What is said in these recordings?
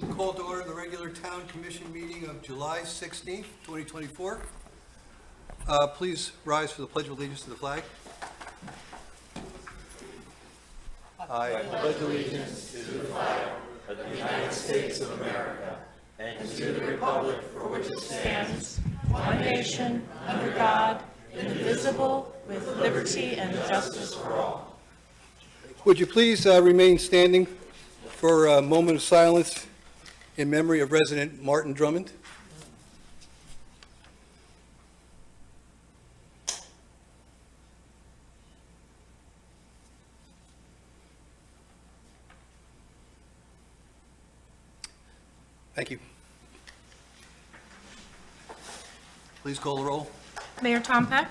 Call to order the regular town commission meeting of July 16th, 2024. Please rise for the Pledge of Allegiance to the flag. I pledge allegiance to the flag of the United States of America and to the republic for which it stands, one nation, under God, indivisible, with liberty and justice for all. Would you please remain standing for a moment of silence in memory of resident Martin Drummond? Thank you. Please call the roll. Mayor Tompeck,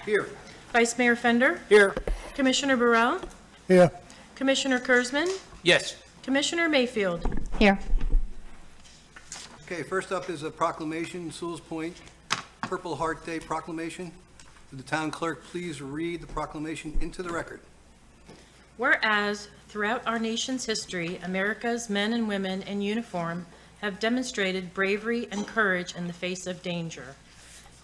Here. Vice Mayor Fender, Here. Commissioner Burrell, Here. Commissioner Kurzman, Yes. Commissioner Mayfield. Here. Okay, first up is a proclamation, Sewell's Point Purple Heart Day proclamation. Would the town clerk please read the proclamation into the record? Whereas throughout our nation's history, America's men and women in uniform have demonstrated bravery and courage in the face of danger.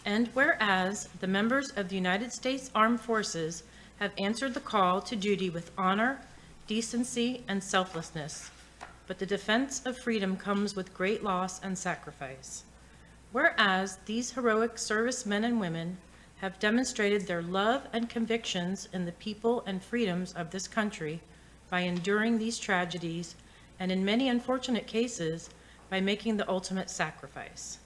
And whereas the members of the United States Armed Forces have answered the call to duty with honor, decency, and selflessness, but the defense of freedom comes with great loss and sacrifice. Whereas these heroic servicemen and women have demonstrated their love and convictions in the people and freedoms of this country by enduring these tragedies, and in many unfortunate cases, by making the ultimate sacrifice.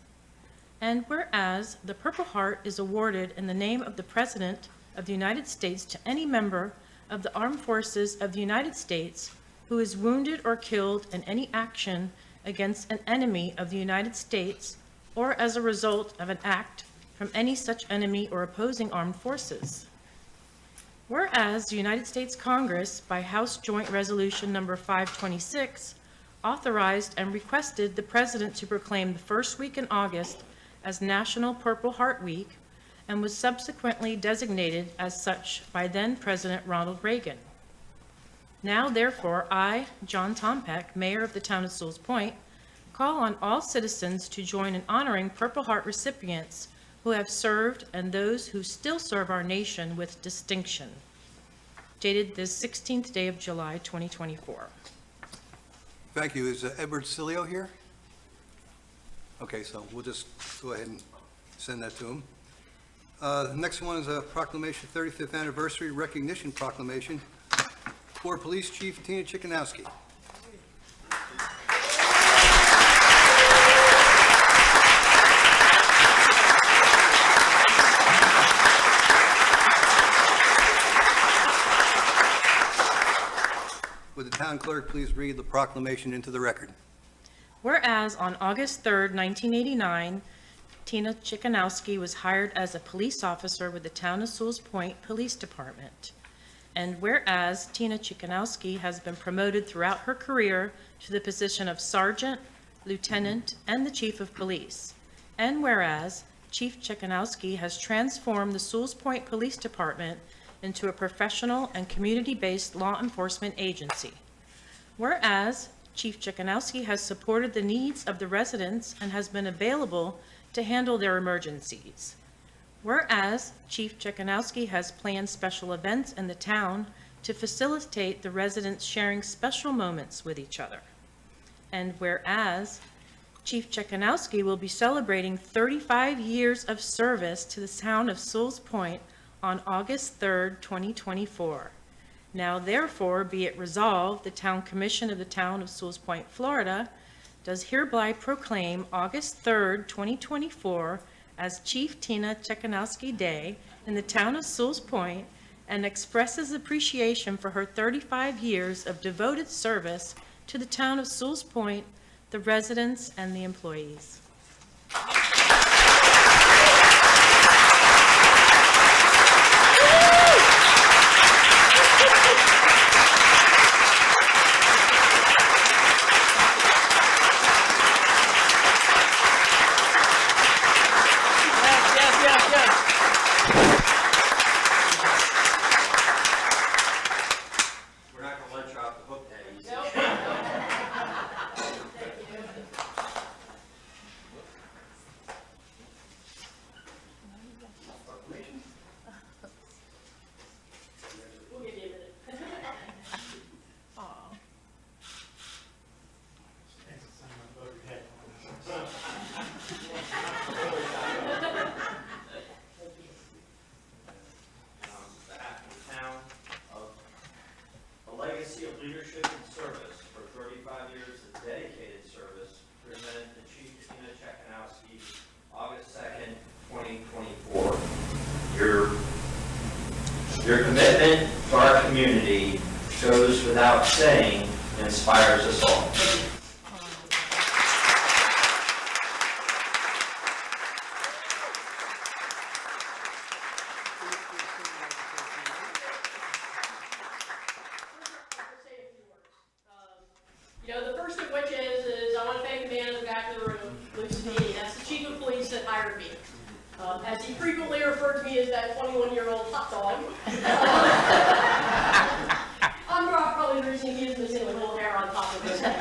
And whereas the Purple Heart is awarded in the name of the President of the United States to any member of the Armed Forces of the United States who is wounded or killed in any action against an enemy of the United States or as a result of an act from any such enemy or opposing armed forces. Whereas the United States Congress, by House Joint Resolution number 526, authorized and requested the President to proclaim the first week in August as National Purple Heart Week, and was subsequently designated as such by then President Ronald Reagan. Now, therefore, I, John Tompeck, Mayor of the town of Sewell's Point, call on all citizens to join in honoring Purple Heart recipients who have served and those who still serve our nation with distinction. Dated the 16th day of July, 2024. Thank you. Is Edward Cilio here? Okay, so we'll just go ahead and send that to him. The next one is a proclamation, 35th anniversary recognition proclamation for Police Chief Tina Chickanowski. Would the town clerk please read the proclamation into the record? Whereas on August 3rd, 1989, Tina Chickanowski was hired as a police officer with the town of Sewell's Point Police Department. And whereas Tina Chickanowski has been promoted throughout her career to the position of sergeant, lieutenant, and the chief of police. And whereas Chief Chickanowski has transformed the Sewell's Point Police Department into a professional and community-based law enforcement agency. Whereas Chief Chickanowski has supported the needs of the residents and has been available to handle their emergencies. Whereas Chief Chickanowski has planned special events in the town to facilitate the residents sharing special moments with each other. And whereas Chief Chickanowski will be celebrating 35 years of service to the town of Sewell's Point on August 3rd, 2024. Now therefore be it resolved, the Town Commission of the town of Sewell's Point, Florida, does hereby proclaim August 3rd, 2024 as Chief Tina Chickanowski Day in the town of Sewell's Point, and expresses appreciation for her 35 years of devoted service to the town of Sewell's Point, the residents, and the employees. We're not going to let you off the hook that easy. leadership and service for 35 years of dedicated service, present the Chief Tina Chekhanowski, August 2nd, 2024. Your commitment to our community shows without saying and inspires us all. The first of which is I want to thank the man in the back of the room, Luke Sedini. That's the chief of police that hired me. As he frequently referred to me as that 21-year-old hot dog. I'm probably the reason he is missing a little hair on top of his head.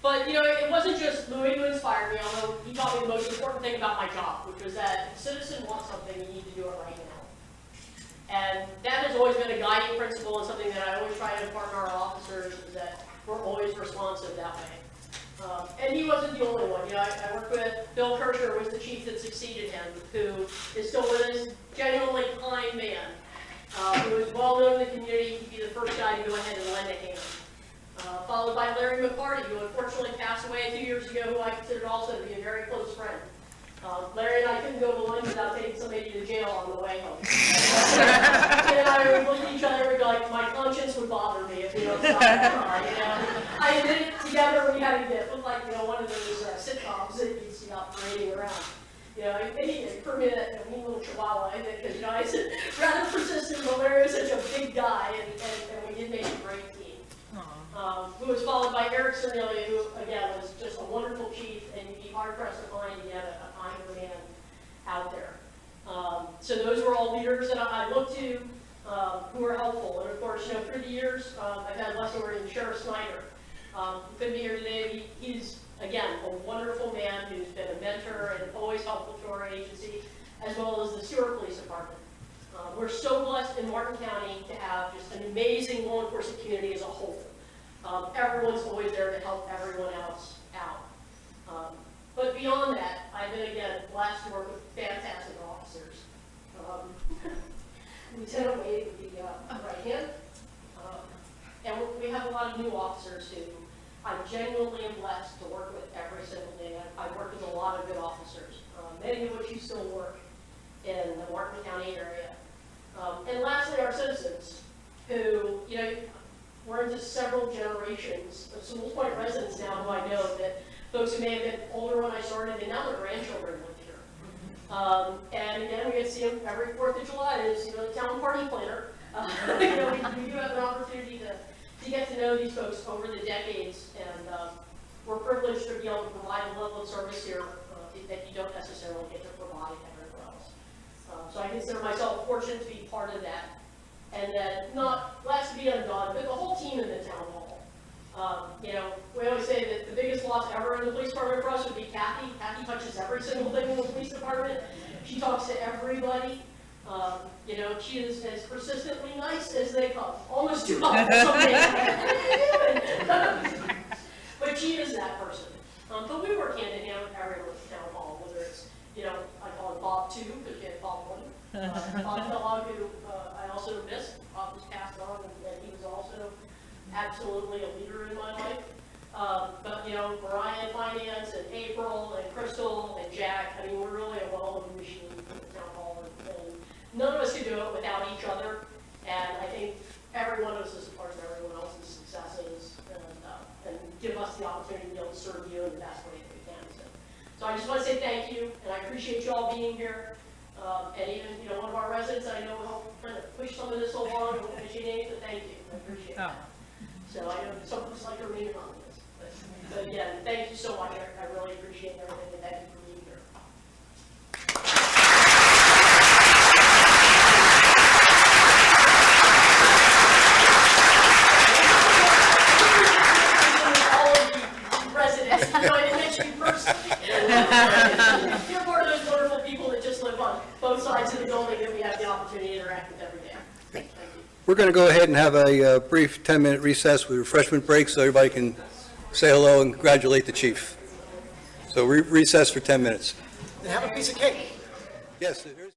But it wasn't just Louis who inspired me, although he taught me the most important thing about my job, which was that if a citizen wants something, you need to do it right now. And that has always been a guiding principle and something that I always try to impart to our officers, is that we're always responsive that way. And he wasn't the only one. I worked with Bill Kircher, who was the chief that succeeded him, who is still with us, genuinely kind man, who is well known in the community. He'd be the first guy to go ahead and lend a hand. Followed by Larry McCarty, who unfortunately passed away 2 years ago, who I considered also to be a very close friend. Larry and I couldn't go to lunch without taking somebody to jail on the way home. And I would look at each other and be like, my conscience would bother me if we don't stop that cry. I did it together. We had it looked like one of those sitcoms that you see operating around. For me, that mean little chihuahua, because I said rather persistent, but Larry was such a big guy, and we did make a great team. Who was followed by Eric Cernelia, who again was just a wonderful chief, and you'd be hard pressed to find again a kinder man out there. So those were all leaders that I looked to, who were helpful. And of course, through the years, I've had lesson learned Sheriff Snyder. Who couldn't be here today. He's again a wonderful man who's been a mentor and always helpful to our agency, as well as the Sewall Police Department. We're so blessed in Martin County to have just an amazing law enforcement community as a whole. Everyone's always there to help everyone else out. But beyond that, I've been, again, blessed to work with fantastic officers. Lieutenant Wade would be right hand. And we have a lot of new officers who I genuinely am blessed to work with every single day. I've worked with a lot of good officers, many of which you still work in the Martin County area. And lastly, our citizens who, we're into several generations of Sewall Point residents now who I know, that folks who may have been older when I started, and now their grandchildren live here. And again, we get to see them every 4th of July as the town party planner. We do have an opportunity to get to know these folks over the decades, and we're privileged to be able to provide a level of service here that you don't necessarily get to provide everywhere else. So I consider myself fortunate to be part of that. And then, not last to be undone, but the whole team in the town hall. We always say that the biggest loss ever in the police department for us would be Kathy. Kathy touches every single thing in the police department. She talks to everybody. She is as persistently nice as they come. Almost too much some days. But she is that person. But we work hand in hand with everyone at the town hall, whether it's, I call him Bob 2, because you had Bob 1. Bob Kellogg, who I also missed. Bob was passed on, and he was also absolutely a leader in my life. But Brian, Finance, and April, and Crystal, and Jack, we're really a well-oiled machine in the town hall, and none of us could do it without each other. And I think every one of us is a part of everyone else's successes, and give us the opportunity to be able to serve you in the best way that we can. So I just want to say thank you, and I appreciate you all being here. And even, one of our residents I know helped kind of push some of this along, and what your name, so thank you. I appreciate that. So I know some of us like to remain anonymous. But again, thank you so much. I really appreciate everything, and thank you for being here. All of the residents, I didn't mention you personally. You're part of those wonderful people that just live on both sides of the building that we have the opportunity to interact with every day. Thank you. We're going to go ahead and have a brief 10-minute recess with refreshment break so everybody can say hello and congratulate the chief. So recess for 10 minutes. And have a piece of cake. Yes. There's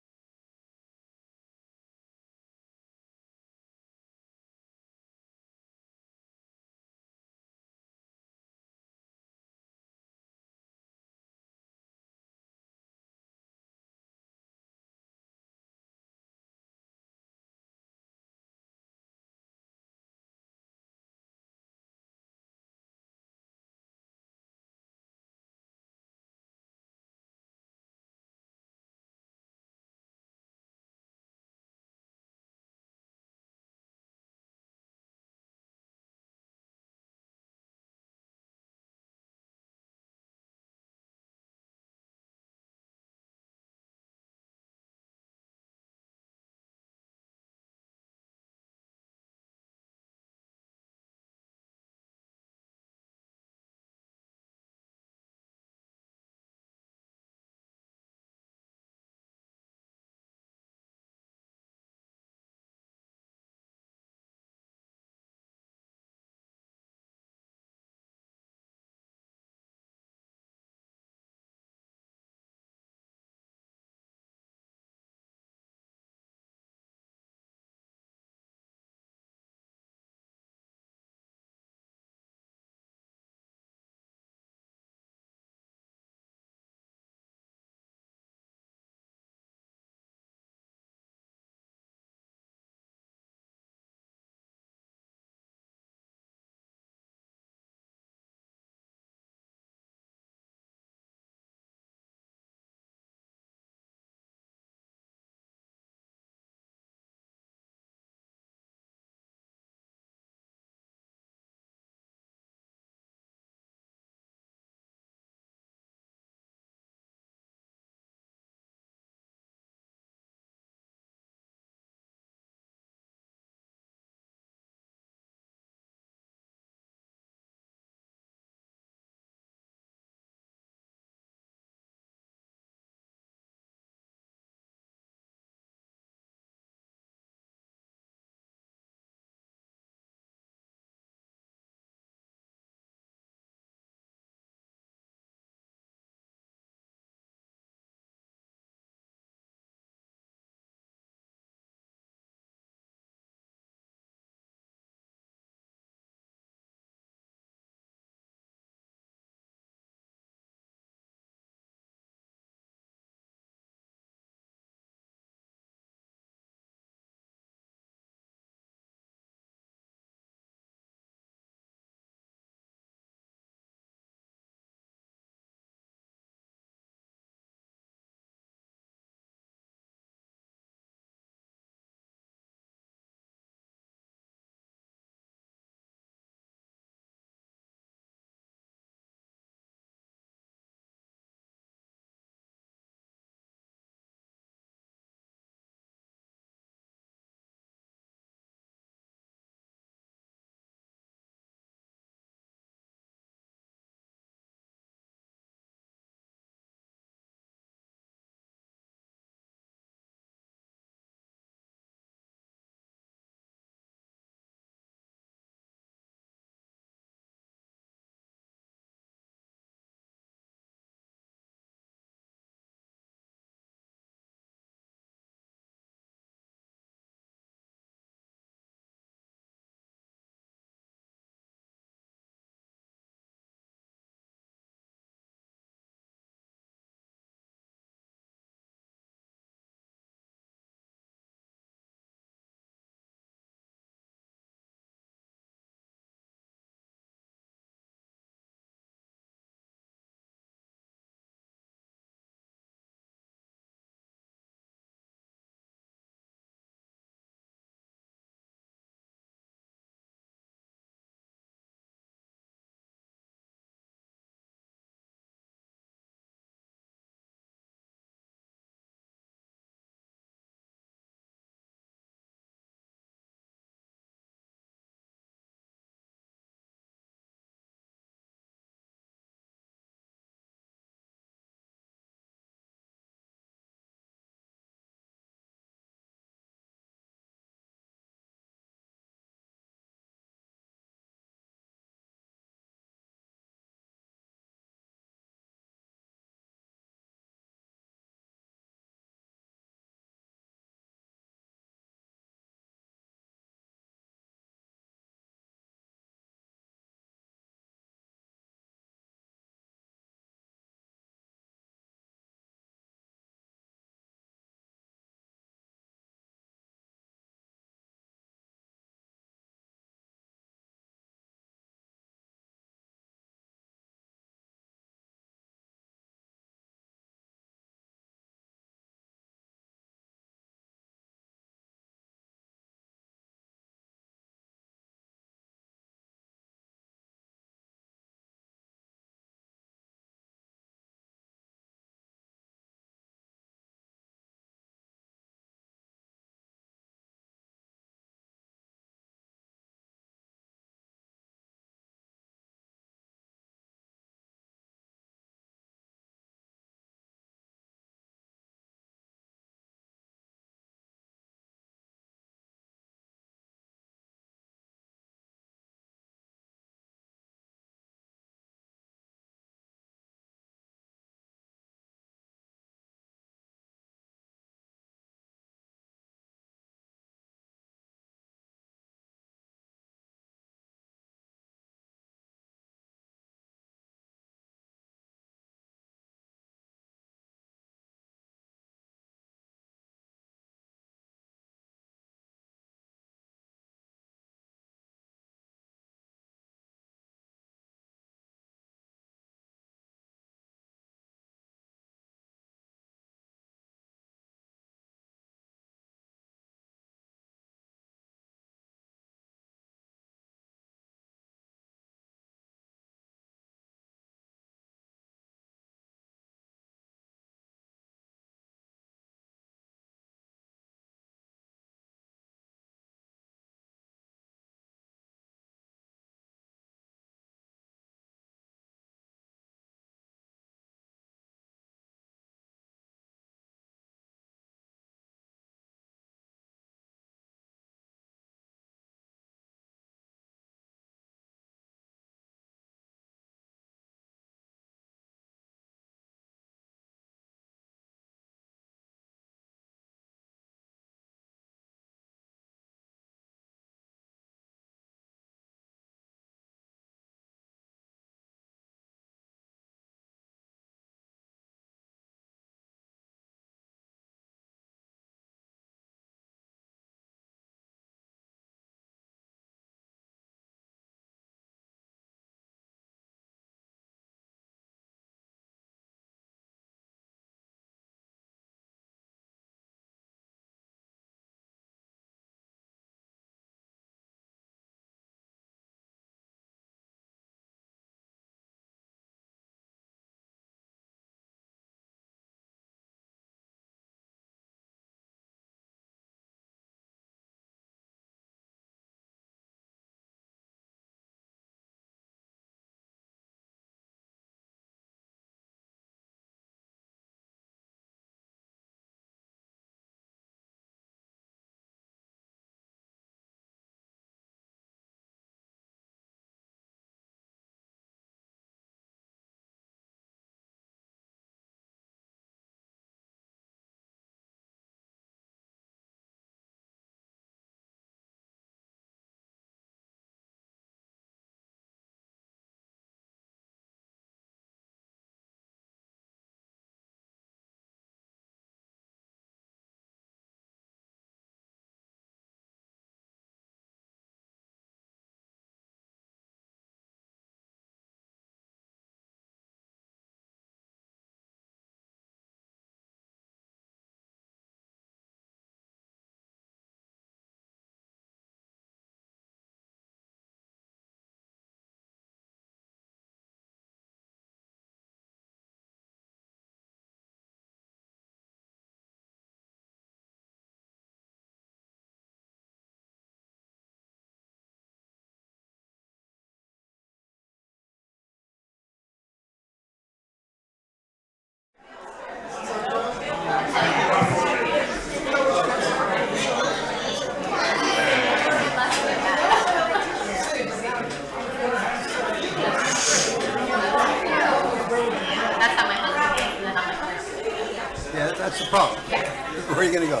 That's the problem. Where are you going to go?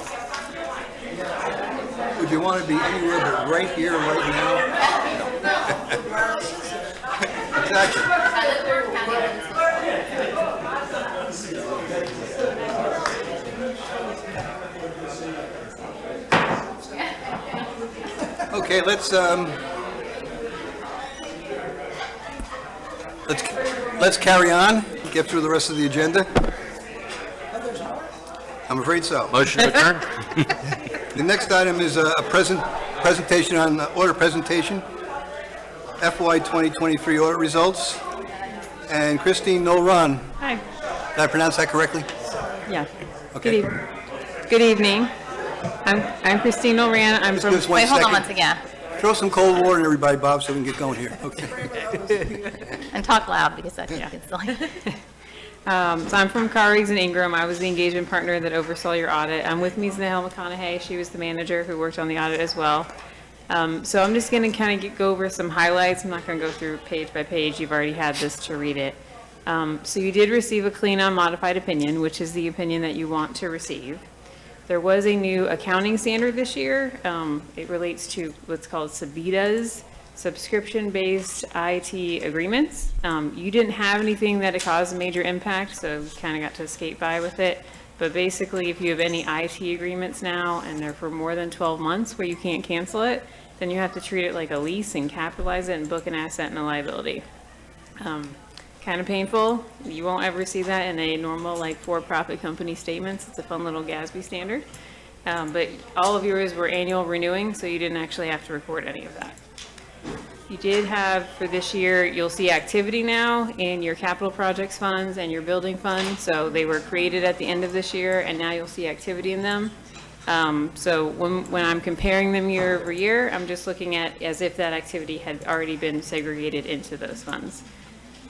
Would you want to be anywhere but right here, right now? Exactly. Okay, let's carry on, get through the rest of the agenda. I'm afraid so. Motion to adjourn? The next item is a presentation on audit presentation, FY 2023 audit results. And Christine Nolan, Hi. did I pronounce that correctly? Yeah. Okay. Good evening. I'm Christine Noran. I'm Just from. give us 1 Wait, hold on second. one second. Throw some cold water on everybody, Bob, so we can get going here. Okay. And talk loud because that gets silly. So I'm from Carriggs and Ingram. I was the engagement partner that oversaw your audit. I'm with Ms. Nahel McConaughey. She was the manager who worked on the audit as well. So I'm just going to kind of go over some highlights. I'm not going to go through page by page. You've already had this to read it. So you did receive a clean unmodified opinion, which is the opinion that you want to receive. There was a new accounting standard this year. It relates to what's called SEBITAs, subscription-based IT agreements. You didn't have anything that had caused a major impact, so you kind of got to skate by with it. But basically, if you have any IT agreements now and they're for more than 12 months where you can't cancel it, then you have to treat it like a lease and capitalize it and book an asset and a liability. Kind of painful. You won't ever see that in a normal, like, for-profit company statements. It's a fun little GASB standard. But all of yours were annual renewing, so you didn't actually have to record any of that. You did have, for this year, you'll see activity now in your capital projects funds and your building fund. So they were created at the end of this year, and now you'll see activity in them. So when I'm comparing them year over year, I'm just looking at as if that activity had already been segregated into those funds.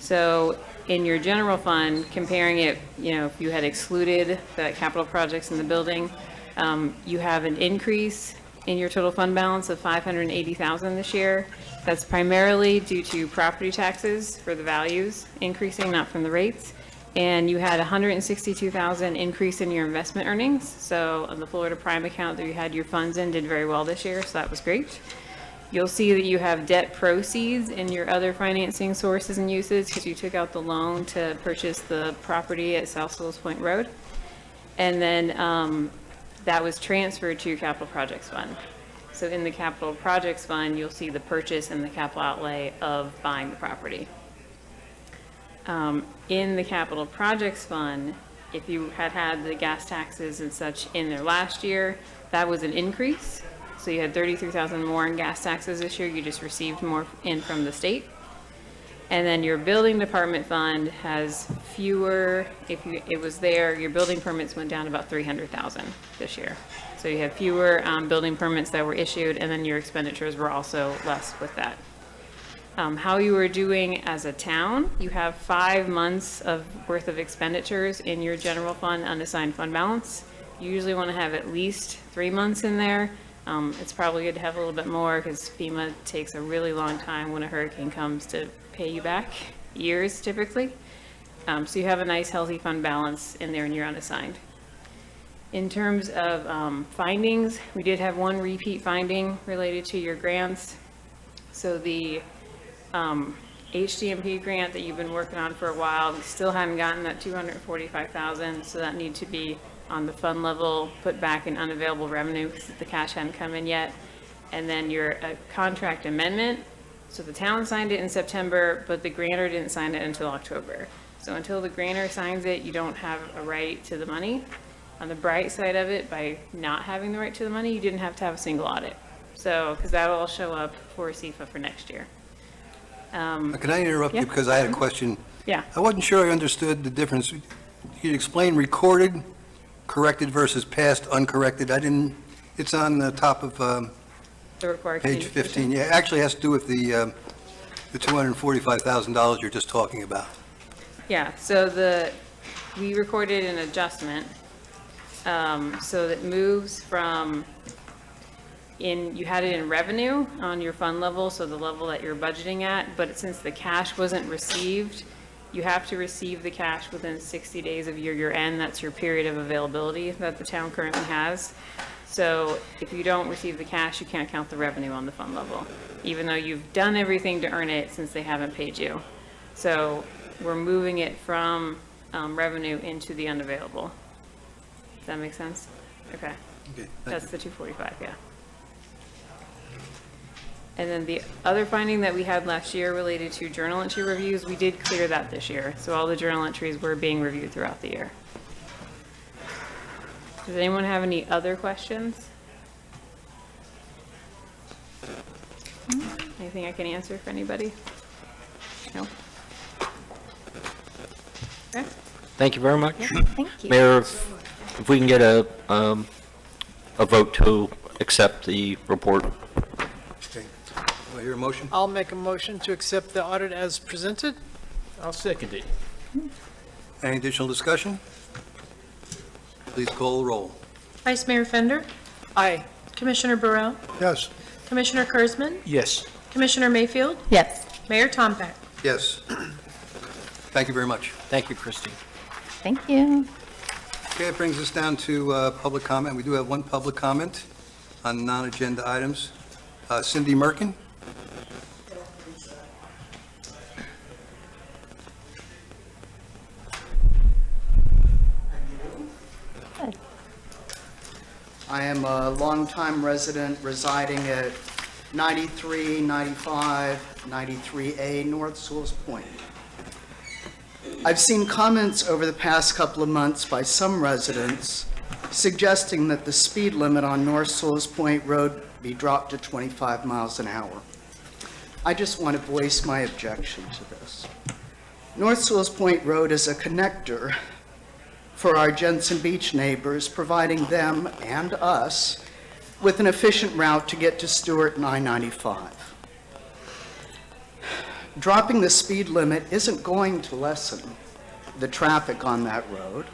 So in your general fund, comparing it, if you had excluded the capital projects in the building, you have an increase in your total fund balance of $580,000 this year. That's primarily due to property taxes for the values increasing, not from the rates. And you had $162,000 increase in your investment earnings. So on the Florida Prime account that you had your funds in did very well this year, so that was great. You'll see that you have debt proceeds in your other financing sources and uses because you took out the loan to purchase the property at South Sewell Point Road. And then that was transferred to your capital projects fund. So in the capital projects fund, you'll see the purchase and the capital outlay of buying the property. In the capital projects fund, if you had the gas taxes and such in there last year, that was an increase. So you had $33,000 more in gas taxes this year. You just received more in from the state. And then your building department fund has fewer, it was there, your building permits went down about $300,000 this year. So you had fewer building permits that were issued, and then your expenditures were also less with that. How you were doing as a town, you have 5 months worth of expenditures in your general fund unassigned fund balance. You usually want to have at least 3 months in there. It's probably good to have a little bit more because FEMA takes a really long time when a hurricane comes to pay you back, years typically. So you have a nice healthy fund balance in there and you're unassigned. In terms of findings, we did have one repeat finding related to your grants. So the HDMP grant that you've been working on for a while, we still haven't gotten that $245,000, so that needs to be on the fund level, put back in unavailable revenue because the cash hadn't come in yet. And then your contract amendment, so the town signed it in September, but the grantor didn't sign it until October. So until the grantor signs it, you don't have a right to the money. On the bright side of it, by not having the right to the money, you didn't have to have a single audit. So, because that'll all show up for CFA for next year. Can I interrupt you Yeah. because I had a question? Yeah. I wasn't sure I understood the difference. You explained recorded, corrected versus past uncorrected. I didn't, it's on the top of The required page communication. 15. Yeah, it actually has to do with the $245,000 you're just talking about. Yeah, so we recorded an adjustment, so that moves from, you had it in revenue on your fund level, so the level that you're budgeting at, but since the cash wasn't received, you have to receive the cash within 60 days of your year end. That's your period of availability that the town currently has. So if you don't receive the cash, you can't count the revenue on the fund level, even though you've done everything to earn it since they haven't paid you. So we're moving it from revenue into the unavailable. Does that make sense? Okay. Okay, thank That's you. the 245, yeah. And then the other finding that we had last year related to journal entry reviews, we did clear that this year. So all the journal entries were being reviewed throughout the year. Does anyone have any other questions? Anything I can answer for anybody? No? Okay. Thank you very much. Thank you. Mayor, if we can get a vote to accept the report. Okay. Do I hear a motion? I'll make a motion to accept the audit as presented. I'll second it. Any additional discussion? Please call the roll. Vice Mayor Fender, Aye. Commissioner Burrell, Yes. Commissioner Kurzman, Yes. Commissioner Mayfield, Yes, Mayor Tompak. Yes. Thank you very much. Thank you, Christine. thank you. Okay, it brings us down to public comment. We do have one public comment on non-agenda items. Cindy Merkin? I am a longtime resident residing at 93, 95, 93A North Sewell's Point. I've seen comments over the past couple of months by some residents suggesting that the speed limit on North Sewell's Point Road be dropped to 25 miles an hour. I just want to voice my objection to this. North Sewell's Point Road is a connector for our Jensen Beach neighbors, providing them and us with an efficient route to get to Stewart and I-95. Dropping the speed limit isn't going to lessen the traffic on that road,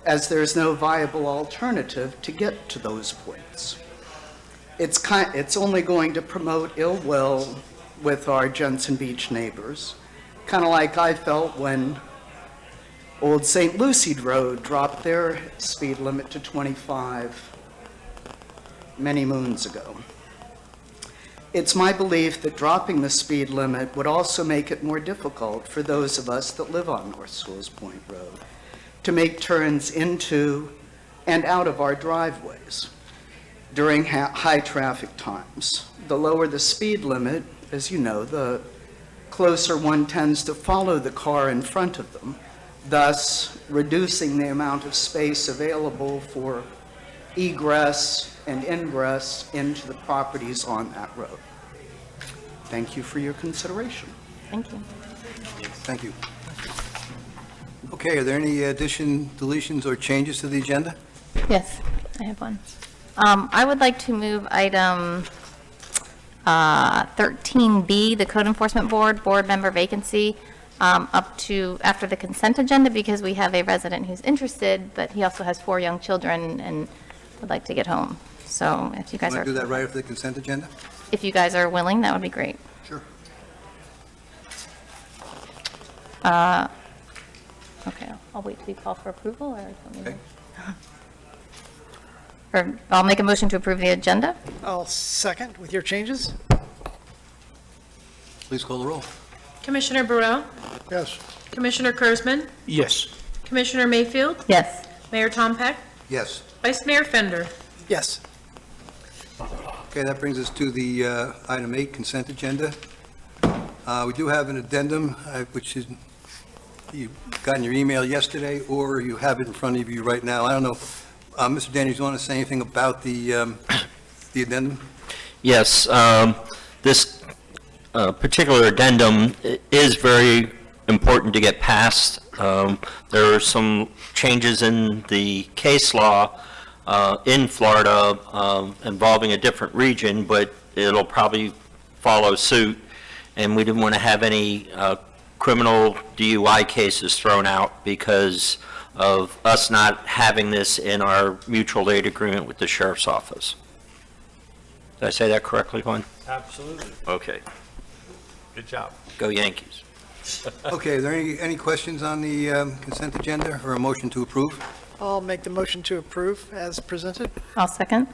as there's no viable alternative to get to those points. It's only going to promote ill will with our Jensen Beach neighbors, kind of like I felt when Old St. Lucie Road dropped their speed limit to 25 many moons ago. It's my belief that dropping the speed limit would also make it more difficult for those of us that live on North Sewell's Point Road to make turns into and out of our driveways during high traffic times. The lower the speed limit, as you know, the closer one tends to follow the car in front of them, thus reducing the amount of space available for egress and ingress into the properties on that road. Thank you for your consideration. Thank you. Thank you. Okay, are there any deletions, or changes to the agenda? Yes, I have one. I would like to move item 13B, the Code Enforcement Board member vacancy, up to after the consent agenda, because we have a resident who's interested, but he also has 4 young children and would like to get home. So if you guys Want are, to do that right after the consent agenda? if you guys are willing, that would be great. Sure. Okay, I'll wait till you call for approval, or Okay. or I'll make a motion to approve the agenda. I'll second with your changes. Please call the roll. Commissioner Burrell, Yes. Commissioner Kurzman, Yes. Commissioner Mayfield, Yes, Mayor Tompak, Yes. Vice Mayor Fender. Yes. Okay, that brings us to the item 8, consent agenda. We do have an addendum, which is, you got in your email yesterday, or you have it in front of you right now. I don't know. Mr. Daniels, you want to say anything about the addendum? Yes, this particular addendum is very important to get passed. There are some changes in the case law in Florida involving a different region, but it'll probably follow suit, and we didn't want to have any criminal DUI cases thrown out because of us not having this in our mutual aid agreement with the sheriff's office. Did I say that correctly, Glenn? Absolutely. Okay. Good job. Go Yankees. Okay, are there any questions on the consent agenda or a motion to approve? I'll make the motion to approve as presented. I'll second.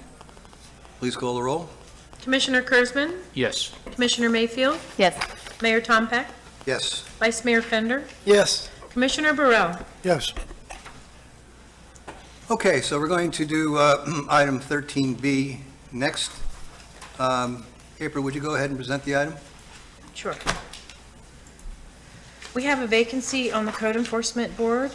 Please call the roll. Commissioner Kurzman? Yes. Commissioner Mayfield? Yes. Mayor Tom Peck? Yes. Vice Mayor Fender? Yes. Commissioner Burrell? Yes. Okay, so we're going to do item 13B next. April, would you go ahead and present the item? Sure. We have a vacancy on the Code Enforcement Board,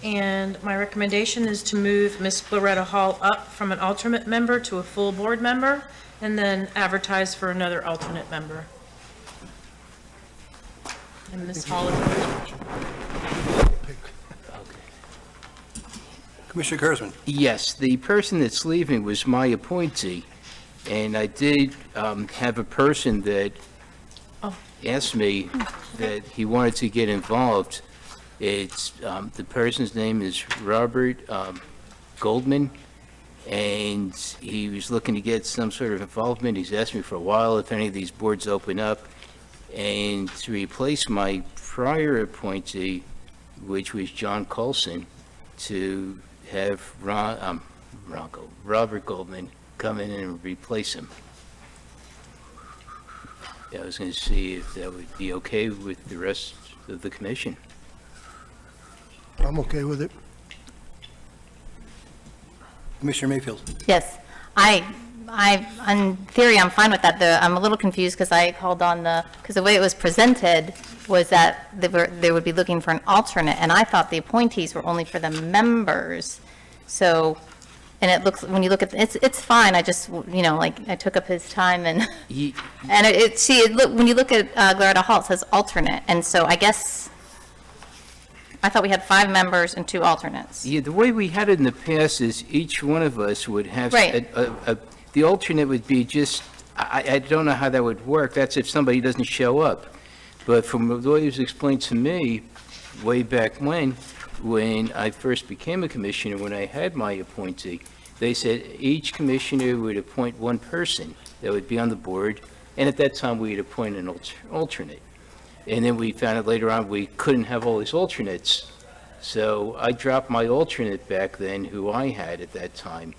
and my recommendation is to move Ms. Loretta Hall up from an alternate member to a full board member, and then advertise for another alternate member. And Ms. Hall is... Commissioner Kurzman. Yes, the person that's leaving was my appointee, and I did have a person that Oh. asked me that he wanted to get involved. It's, the person's name is Robert Goldman, and he was looking to get some sort of involvement. He's asked me for a while if any of these boards open up, and to replace my prior appointee, which was John Colson, to have Robert Goldman come in and replace him. I was going to see if that would be okay with the rest of the commission. I'm okay with it. Commissioner Mayfield. Yes. In theory, I'm fine with that. I'm a little confused because I called on because the way it was presented was that they would be looking for an alternate, and I thought the appointees were only for the members. So, and it looks, when you look at, it's fine. I just, like, I took up his time and, when you look at Loretta Hall, it says alternate. And so I guess, I thought we had 5 members and 2 alternates. Yeah, the way we had it in the past is each one of us would have, Right. the alternate would be just, I don't know how that would work. That's if somebody doesn't show up. But from the way it was explained to me, way back when I first became a commissioner, when I had my appointee, they said each commissioner would appoint one person that would be on the board, and at that time, we'd appoint an alternate. And then we found out later on we couldn't have all these alternates. So I dropped my alternate back then, who I had at that time.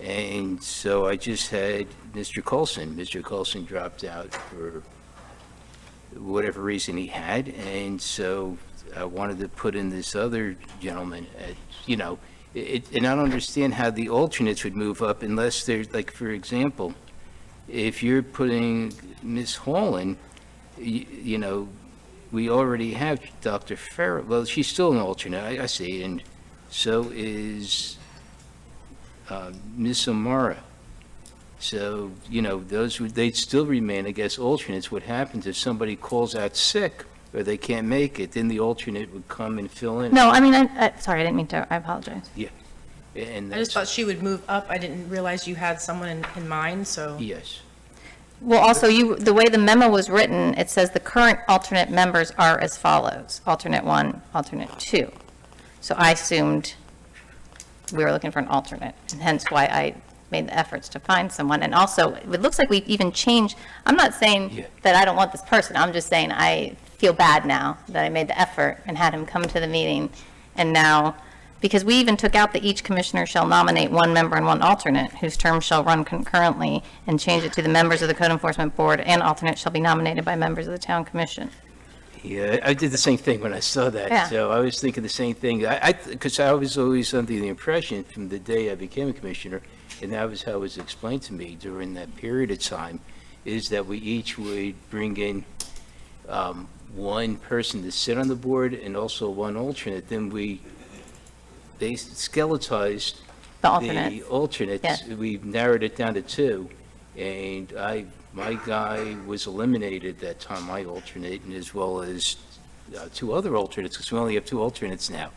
And so I just had Mr. Colson. Mr. Colson dropped out for whatever reason he had. And so I wanted to put in this other gentleman, and I don't understand how the alternates would move up unless they're, like, for example, if you're putting Ms. Hall in, we already have Dr. Farrell. Well, she's still an alternate, I see, and so is Ms. O'Mara. So, they'd still remain, I guess, alternates. What happens if somebody calls out sick or they can't make it, then the alternate would come and fill in. No, I mean, sorry, I didn't mean to, I apologize. Yeah. And I just that's, thought she would move up. I didn't realize you had someone in mind, so... yes. Well, also, the way the memo was written, it says the current alternate members are as follows: alternate 1, alternate 2. So I assumed we were looking for an alternate, and hence why I made the efforts to find someone. And also, it looks like we've even changed, I'm not saying Yeah. that I don't want this person, I'm just saying I feel bad now that I made the effort and had him come to the meeting, and now, because we even took out that each commissioner shall nominate 1 member and 1 alternate, whose term shall run concurrently, and change it to the members of the Code Enforcement Board and alternates shall be nominated by members of the Town Commission. Yeah, I did the same thing when I saw that. Yeah. So I was thinking the same thing. Because I was always under the impression from the day I became a commissioner, and that was how it was explained to me during that period of time, is that we each would bring in 1 person to sit on the board and also 1 alternate. Then they skeletized The alternates. the alternates. Yes. We narrowed it down to 2, and my guy was eliminated that time, my alternate, and as well as 2 other alternates, because we only have 2 alternates now.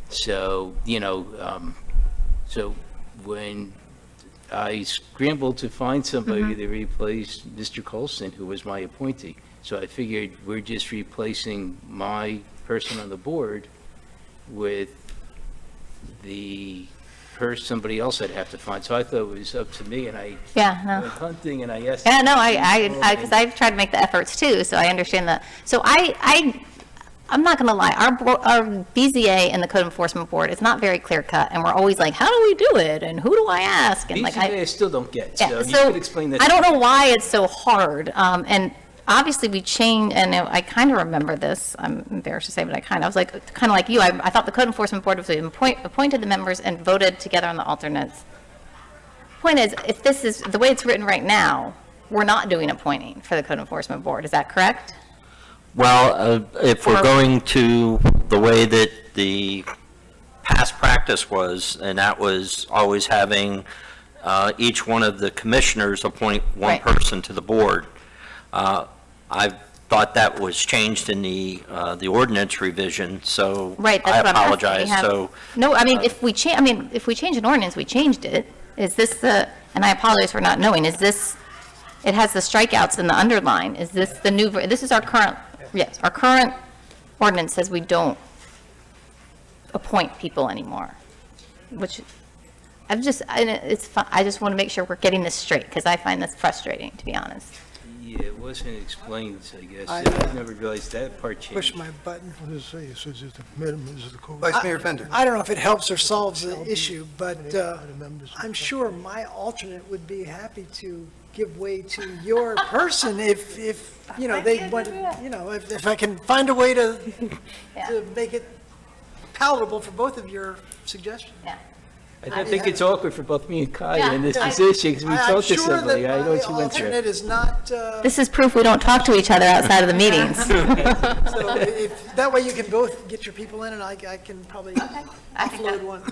So, so when I scrambled to find somebody to replace Mr. Colson, who was my appointee, so I figured we're just replacing my person on the board with the somebody else I'd have to find. So I thought it was up to me, and I Yeah, no. went hunting, and I asked. Yeah, no, because I've tried to make the efforts too, so I understand that. So I'm not going to lie, our BZA and the Code Enforcement Board is not very clear cut, and we're always like, how do we do it, and who do I ask? And like, BZA I still don't get, yeah, so you so could explain that. I don't know why it's so hard, and obviously we changed, and I kind of remember this, I'm embarrassed to say, but I was like, kind of like you, I thought the Code Enforcement Board was appointed the members and voted together on the alternates. Point is, if this is, the way it's written right now, we're not doing appointing for the Code Enforcement Board, is that correct? Well, if we're Or- going to the way that the past practice was, and that was always having each one of the commissioners appoint one Right. person to the board, I thought that was changed in the ordinance revision, so Right, I that's what I'm asking. apologize. We have- So No, I mean, if we change an ordinance, we changed it. Is this the, and I apologize for not knowing, is this, it has the strikeouts in the underline. Is this the new, this is our current, yes, our current ordinance says we don't appoint people anymore, which, I just want to make sure we're getting this straight, because I find this frustrating, to be honest. Yeah, it wasn't explained, I guess. I, I never realized that part Push changed. my button. What does it say? It says it's the minimum, is the code. Vice Mayor Fender. I don't know if it helps or solves the issue, but The members- I'm sure my alternate would be happy to give way to your person if you know, they want, you know, if I can find a way to make it palatable for both of your suggestions. Yeah. I think it's awkward for both me and Kaya Yeah, in this I- position, because we I'm talked to sure somebody, that I know my what you went through. alternate is not, This is proof we don't talk to each other outside of the meetings. so if, that way you can both get your people in and I can probably I think that- offload one.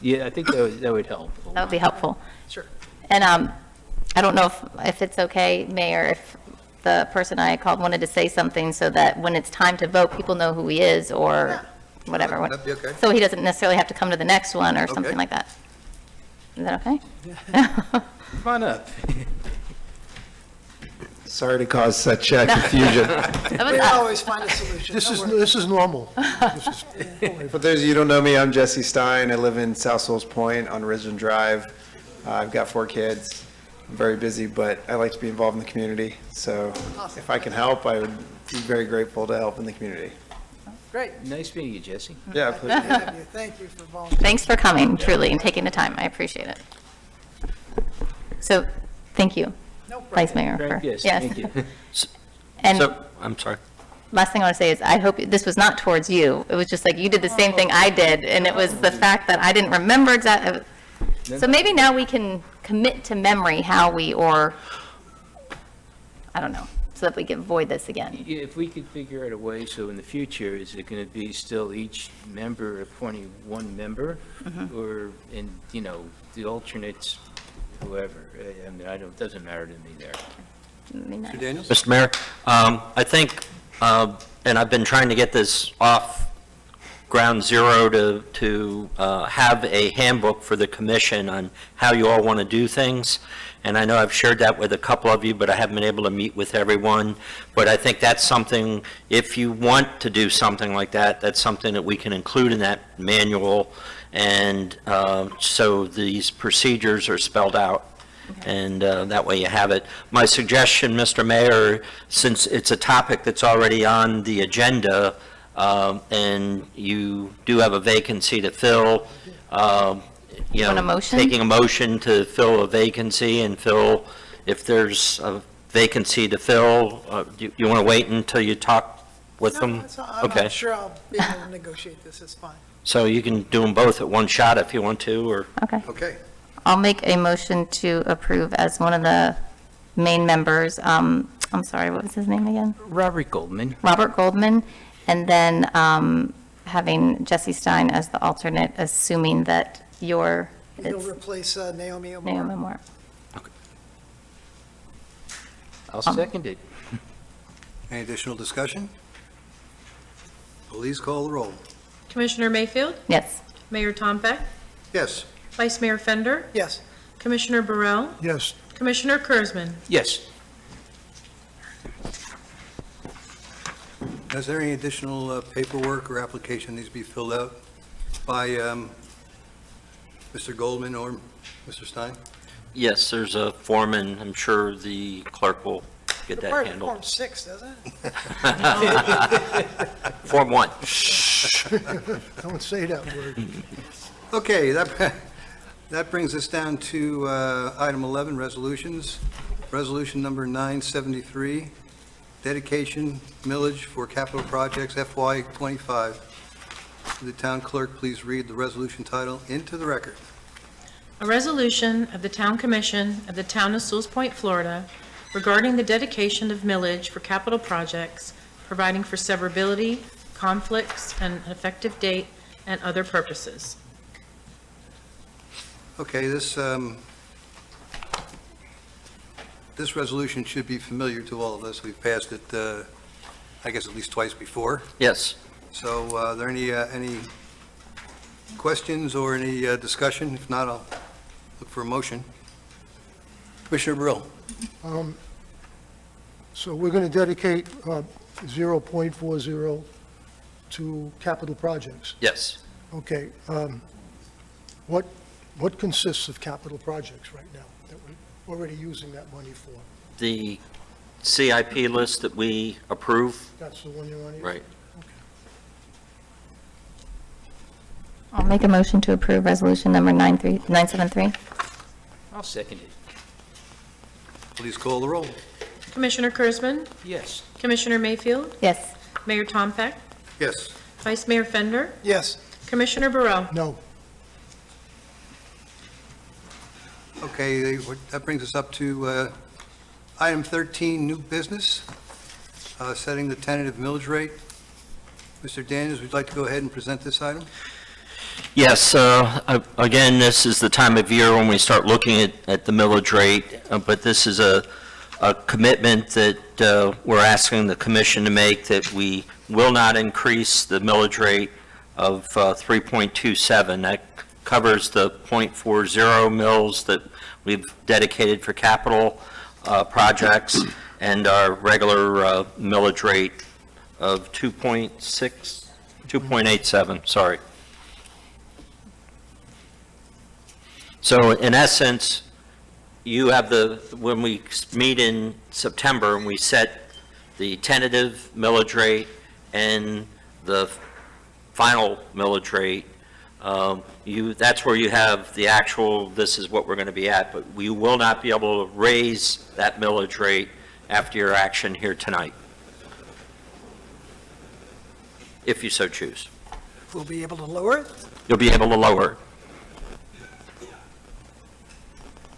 Yeah, I think that would help. That would be helpful. Sure. And I don't know if it's okay, Mayor, if the person I called wanted to say something so that when it's time to vote, people know who he is or whatever. That'd be okay. So he doesn't necessarily have to come to the next one or Okay. something like that. Is that okay? Come on up. Sorry to cause such confusion. That was We us. always find a solution. This Don't is, worry. this is normal. This is- For those of you who don't know me, I'm Jesse Stein. I live in South Sewell's Point on Ridgeland Drive. I've got 4 kids. I'm very busy, but I like to be involved in the community. So if I can help, I would be very grateful to help in the community. Great. Nice meeting you, Jesse. Yeah, Happy please. to have you. Thank you for volunteering. Thanks for coming, truly, and taking the time. I appreciate it. So, thank you, No problem. Vice Mayor. Right, for- yes, thank you. And So, I'm sorry. last thing I want to say is, I hope, this was not towards you. It was just like, you did the same thing I did, and it was the fact that I didn't remember exactly. So maybe now we can commit to memory how we, or, I don't know, so that we can avoid this again. Yeah, if we could figure out a way, so in the future, is it going to be still each member appointing one member? Or, and, you know, the alternates, whoever? I mean, it doesn't matter to me there. Mr. Daniels? Mr. Mayor, I think, and I've been trying to get this off ground zero to have a handbook for the commission on how you all want to do things. And I know I've shared that with a couple of you, but I haven't been able to meet with everyone. But I think that's something, if you want to do something like that, that's something that we can include in that manual. And so these procedures are spelled out. And that way you have it. My suggestion, Mr. Mayor, since it's a topic that's already on the agenda, and you do have a vacancy to fill, you Want a know, motion? taking a motion to fill a vacancy and fill, if there's a vacancy to fill, you want to wait until you talk with No, them? it's not- I'm Okay, not sure I'll be able to negotiate this. It's fine. so you can do them both at one shot if you want to, or, Okay. Okay. I'll make a motion to approve as one of the main members, I'm sorry, what was his name again? Robert Goldman. Robert Goldman, and then having Jesse Stein as the alternate, assuming that You'll it's replace Naomi Omar. Naomi Moore. I'll second it. Any additional discussion? Please call the roll. Commissioner Mayfield, Yes. Mayor Tompeck, Yes. Vice Mayor Fender, Yes. Commissioner Burrell, Yes, Commissioner Kurzman. Yes. Is there any additional paperwork or application needs to be filled out by Mr. Goldman or Mr. Stein? yes, there's a form, and I'm sure the clerk will get that Required handled. Form 6, doesn't it? Form 1. Don't say that word. Okay, that brings us down to item 11, resolutions. Resolution number 973, dedication millage for capital projects FY '25. Would the town clerk please read the resolution title into the record? A resolution of the Town Commission of the Town of Sewell Point, Florida, regarding the dedication of millage for capital projects, providing for severability, conflicts, and an effective date, and other purposes. Okay, this resolution should be familiar to all of us. We've passed it, I guess, at least twice before. Yes. So are there any questions or any discussion? If not, I'll look for a motion. Commissioner Brill. So we're going to dedicate 0.40 to capital projects. Yes. Okay. What consists of capital projects right now that we're already using that money for? The CIP list that we approve, That's the one you want to use? right. I'll make a motion to approve resolution number 973. I'll second it. Please call the roll. Commissioner Kurzman? Yes. Commissioner Mayfield? Yes. Mayor Tom Peck? Yes. Vice Mayor Fender? Yes. Commissioner Burrow? No. Okay, that brings us up to item 13, new business, setting the tentative millage rate. Mr. Daniels, would you like to go ahead and present this item? Yes, again, this is the time of year when we start looking at the millage rate, but this is a commitment that we're asking the commission to make, that we will not increase the millage rate of 3.27. That covers the .40 mills that we've dedicated for capital projects, and our regular millage rate of 2.87, sorry. So in essence, you have when we meet in September and we set the tentative millage rate and the final millage rate, that's where you have the actual, this is what we're going to be at, but we will not be able to raise that millage rate after your action here tonight, if you so choose. We'll be able to lower it? You'll be able to lower it.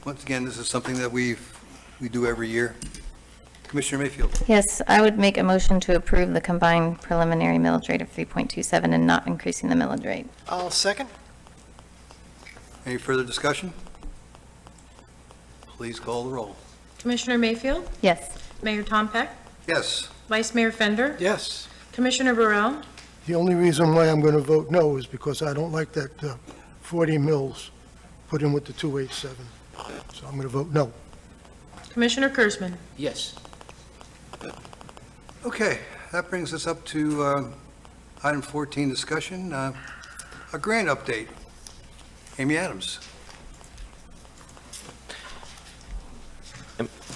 Once again, this is something that we do every year. Commissioner Mayfield. Yes, I would make a motion to approve the combined preliminary millage rate of 3.27 and not increasing the millage rate. I'll second. Any further discussion? Please call the roll. Commissioner Mayfield? Yes. Mayor Tom Peck? Yes. Vice Mayor Fender? Yes. Commissioner Burrow? The only reason why I'm going to vote no is because I don't like that 40 mils put in with the 287. So I'm going to vote no. Commissioner Kurzman? Yes. Okay, that brings us up to item 14, discussion, a grant update. Amy Adams.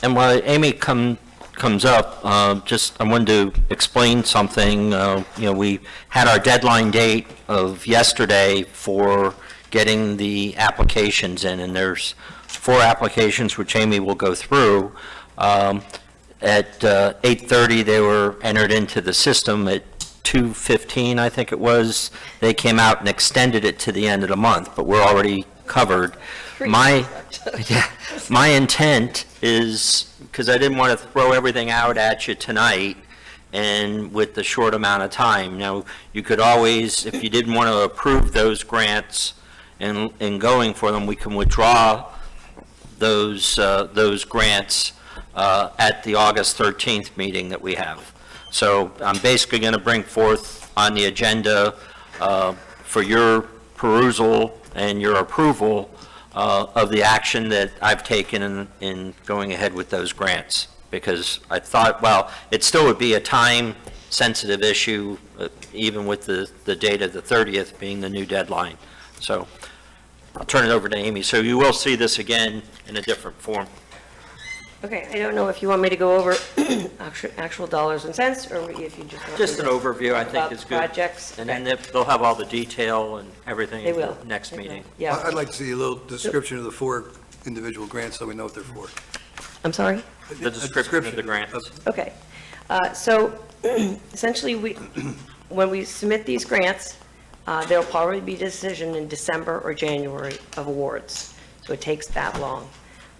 And while Amy comes up, I wanted to explain something. We had our deadline date of yesterday for getting the applications in, and there's 4 applications which Amy will go through. At 8:30, they were entered into the system. At 2:15, I think it was, they came out and extended it to the end of the month, but we're already covered. My intent is, because I didn't want to throw everything out at you tonight, and with the short amount of time. Now, you could always, if you didn't want to approve those grants and going for them, we can withdraw those grants at the August 13th meeting that we have. So I'm basically going to bring forth on the agenda for your perusal and your approval of the action that I've taken in going ahead with those grants. Because I thought, well, it still would be a time-sensitive issue, even with the date of the 30th being the new deadline. So I'll turn it over to Amy. So you will see this again in a different form. Okay, I don't know if you want me to go over actual dollars and cents, or if you just want me Just an to overview, I talk think about is the good. projects. And then they'll have all the detail and everything They in the will. next They will. meeting. Yeah, I'd like to see a little description of the 4 individual grants so we know what they're for. I'm sorry? The description of the grants. Okay. So essentially, when we submit these grants, there'll probably be a decision in December or January of awards. So it takes that long.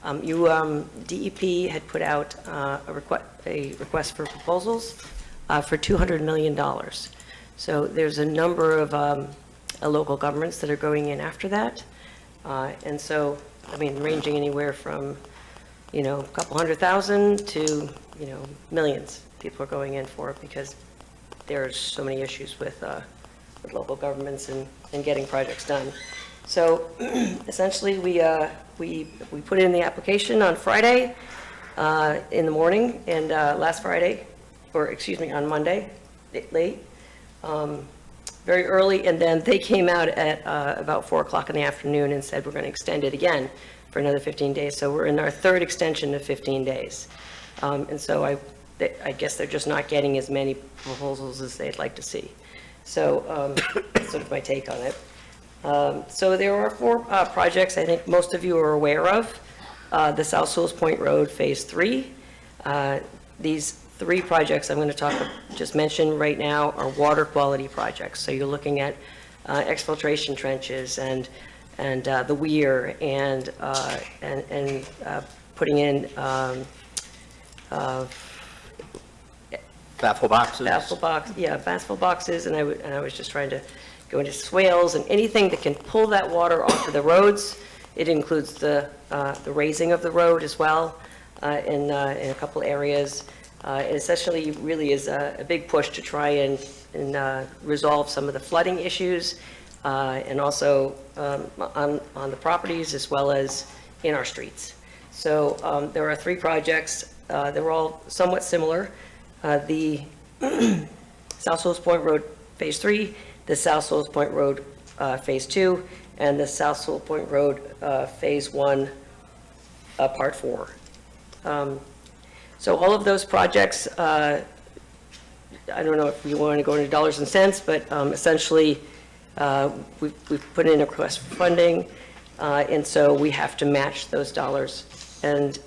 DEP had put out a request for proposals for $200 million. So there's a number of local governments that are going in after that. And so, I mean, ranging anywhere from, a couple $100,000 to, millions. People are going in for it because there's so many issues with local governments and getting projects done. So essentially, we put in the application on Friday in the morning, and last Friday, on Monday, late, very early, and then they came out at about 4 o'clock in the afternoon and said, we're going to extend it again for another 15 days. So we're in our 3rd extension of 15 days. And so I guess they're just not getting as many proposals as they'd like to see. So that's sort of my take on it. So there are 4 projects I think most of you are aware of. The South Sewell's Point Road Phase 3. These 3 projects I'm going to just mention right now are water quality projects. So you're looking at exfiltration trenches and the weir and putting in Baffle boxes. baffle boxes, and I was just trying to go into swales and anything that can pull that water off of the roads. It includes the raising of the road as well in a couple areas. It essentially really is a big push to try and resolve some of the flooding issues and also on the properties as well as in our streets. So there are 3 projects. They're all somewhat similar. The South Sewell's Point Road Phase 3, the South Sewell's Point Road Phase 2, and the South Sewell Point Road Phase 1, Part 4. So all of those projects, I don't know if you want to go into dollars and cents, but essentially we've put in a request for funding, and so we have to match those dollars. And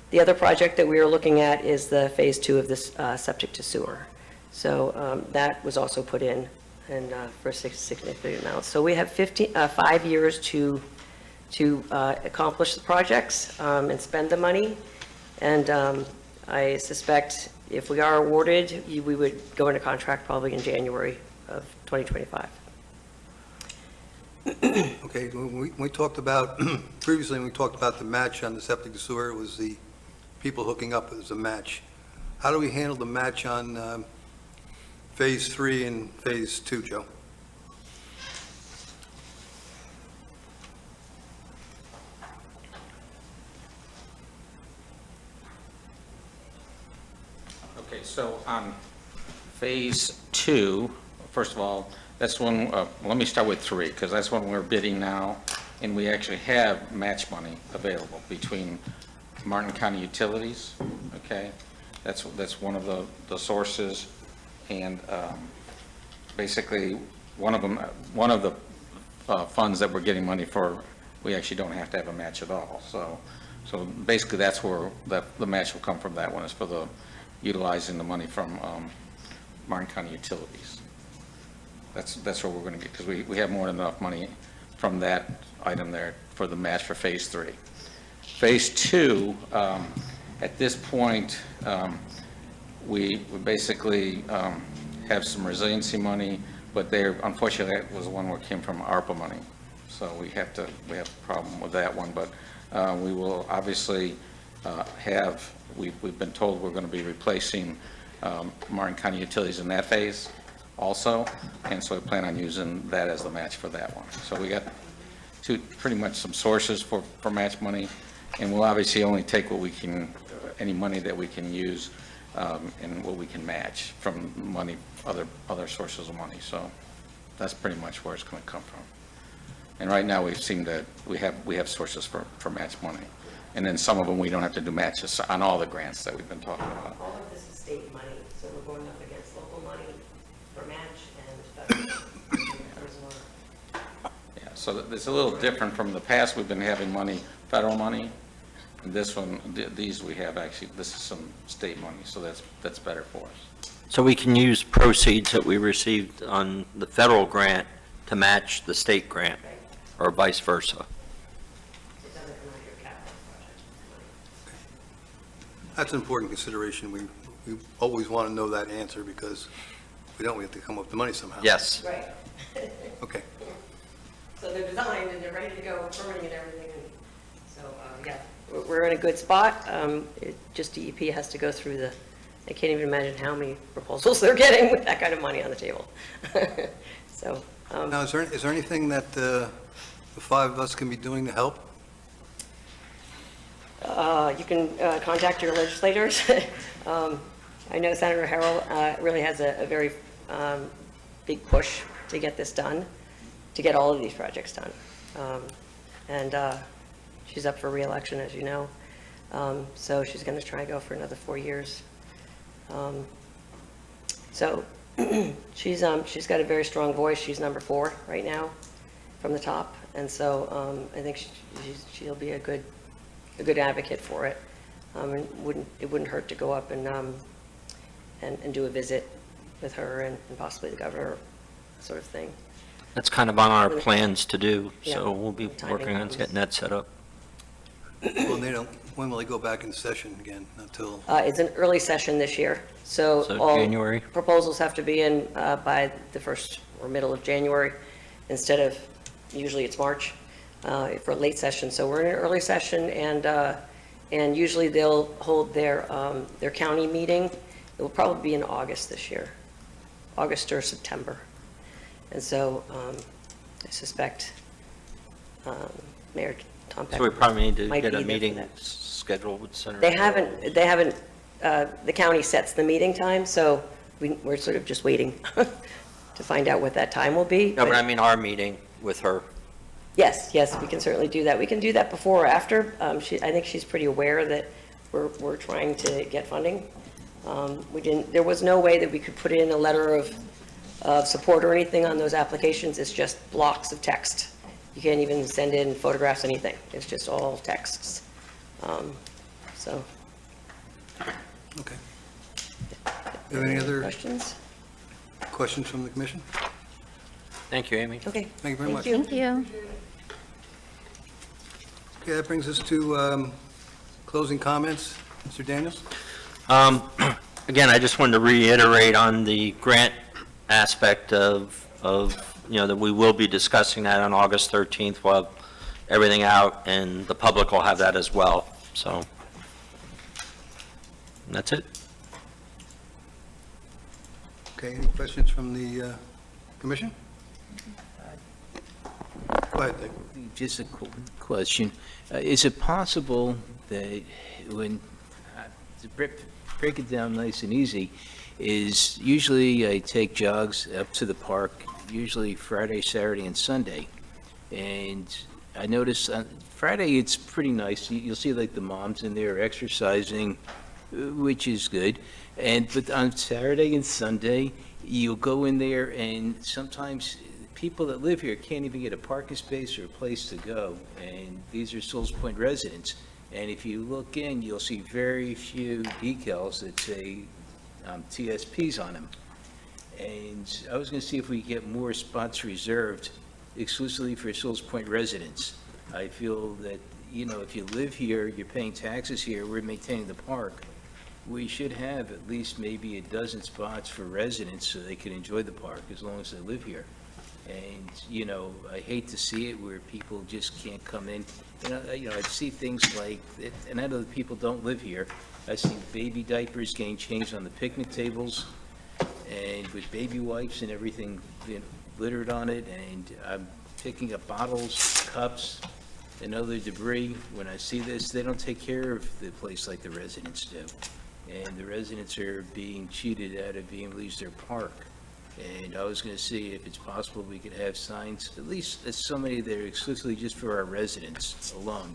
the other project that we are looking at is the Phase 2 of this septic to sewer. So that was also put in and for a significant amount. So we have 5 years to accomplish the projects and spend the money. And I suspect if we are awarded, we would go into contract probably in January of 2025. Okay, when we talked about, previously, when we talked about the match on the septic to sewer, it was the people hooking up as a match. How do we handle the match on Phase 3 and Phase 2, Joe? Okay, so on Phase 2, first of all, that's one, let me start with 3, because that's one we're bidding now, and we actually have match money available between Martin County Utilities, okay? That's one of the sources, and basically, one of the funds that we're getting money for, we actually don't have to have a match at all. So basically, that's where the match will come from. That one is for the utilizing the money from Martin County Utilities. That's where we're going to get, because we have more than enough money from that item there for the match for Phase 3. Phase 2, at this point, we basically have some resiliency money, but unfortunately, that was the one where it came from ARPA money. So we have a problem with that one, but we will obviously we've been told we're going to be replacing Martin County Utilities in that phase also, and so I plan on using that as the match for that one. So we got pretty much some sources for match money, and we'll obviously only take what we can, any money that we can use and what we can match from money, other sources of money. So that's pretty much where it's going to come from. And right now, we've seen that we have sources for match money. And then some of them, we don't have to do matches on all the grants that we've been talking about. All of this is state money, so we're going up against local money for match and federal. Yeah, so it's a little different from the past. We've been having money, federal money. And this one, these we have actually, this is some state money, so that's better for us. So we can use proceeds that we received on the federal grant to match the state grant, or vice versa. It doesn't come out of your capital project money. That's an important consideration. We always want to know that answer, because if we don't, we have to come up with the money somehow. Yes. Right. Okay. So they're designed and they're ready to go, permitting and everything, and so, yeah, we're in a good spot. Just DEP has to go through I can't even imagine how many proposals they're getting with that kind of money on the table. So, Now, is there anything that the five of us can be doing to help? you can contact your legislators. I know Senator Harrell really has a very big push to get this done, to get all of these projects done. And she's up for re-election, as you know. So she's going to try and go for another 4 years. So she's got a very strong voice. She's number 4 right now from the top. And so I think she'll be a good advocate for it. And it wouldn't hurt to go up and do a visit with her and possibly the governor, sort of thing. That's kind of on our plans to do, Yeah. so we'll be working on getting that set up. Well, when will they go back in session again? Until, It's an early session this year, so So all January? proposals have to be in by the first or middle of January, instead of, usually it's March, for a late session. So we're in an early session, and usually they'll hold their county meeting. It will probably be in August this year, August or September. And so I suspect Mayor Tom Peck So we probably need to might get be a there for meeting that. scheduled with Senator. They haven't, the county sets the meeting time, so we're sort of just waiting to find out what that time will be. No, but I mean our meeting with her. Yes, we can certainly do that. We can do that before or after. I think she's pretty aware that we're trying to get funding. There was no way that we could put in a letter of support or anything on those applications. It's just blocks of text. You can't even send in photographs, anything. It's just all texts. So. okay. Do you have any other Questions? questions from the commission? Thank you, Amy. Okay. Thank you very much. Thank you. Okay, that brings us to closing comments. Mr. Daniels? Again, I just wanted to reiterate on the grant aspect of, that we will be discussing that on August 13th. We'll have everything out, and the public will have that as well. So that's it. Okay, any questions from the commission? Go ahead, Dick. Just a question. Is it possible that when, to break it down nice and easy, is usually I take jogs up to the park, usually Friday, Saturday, and Sunday. And I notice on Friday, it's pretty nice. You'll see like the moms in there exercising, which is good. But on Saturday and Sunday, you'll go in there and sometimes people that live here can't even get a parking space or a place to go. And these are Sewell's Point residents. And if you look in, you'll see very few decals that say TSPs on them. And I was going to see if we could get more spots reserved exclusively for Sewell's Point residents. I feel that, if you live here, you're paying taxes here, we're maintaining the park, we should have at least maybe a dozen spots for residents so they can enjoy the park as long as they live here. And, I hate to see it where people just can't come in. I see things like, and I know that people don't live here, I've seen baby diapers getting changed on the picnic tables, and with baby wipes and everything littered on it, and I'm picking up bottles, cups, and other debris. When I see this, they don't take care of the place like the residents do. And the residents are being cheated out of being able to use their park. And I was going to see if it's possible we could have signs, at least so many that are exclusively just for our residents alone.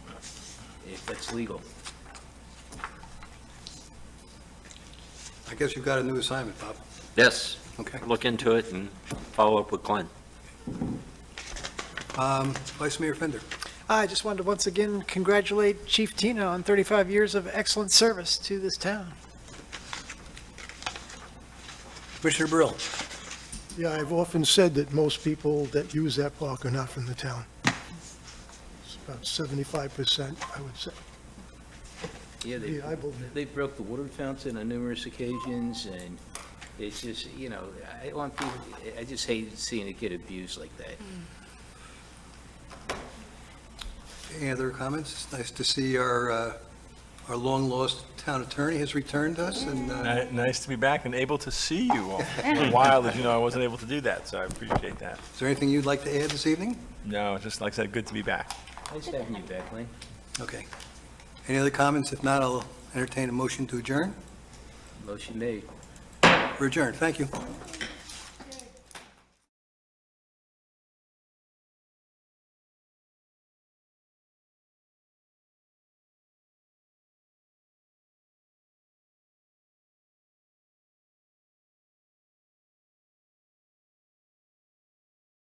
if that's legal. I guess you've got a new assignment, Bob. Yes, Okay. look into it and follow up with Glenn. Vice Mayor Fender. I just wanted to once again congratulate Chief Tina on 35 years of excellent service to this town. Commissioner Brill. Yeah, I've often said that most people that use that park are not from the town. It's about 75%, I would say. Yeah, Yeah, I believe. they broke the water fountain on numerous occasions, and it's just, I want people, I just hate seeing it get abused like that. Any other comments? It's nice to see our long-lost town attorney has returned to us, and Nice to be back and able to see you all. For a while, as you know, I wasn't able to do that, so I appreciate that. is there anything you'd like to add this evening? No, just like I said, good to be back. Nice having you back, Lane. Okay. Any other comments? If not, I'll entertain a motion to adjourn. Motion made. We're adjourned. Thank you.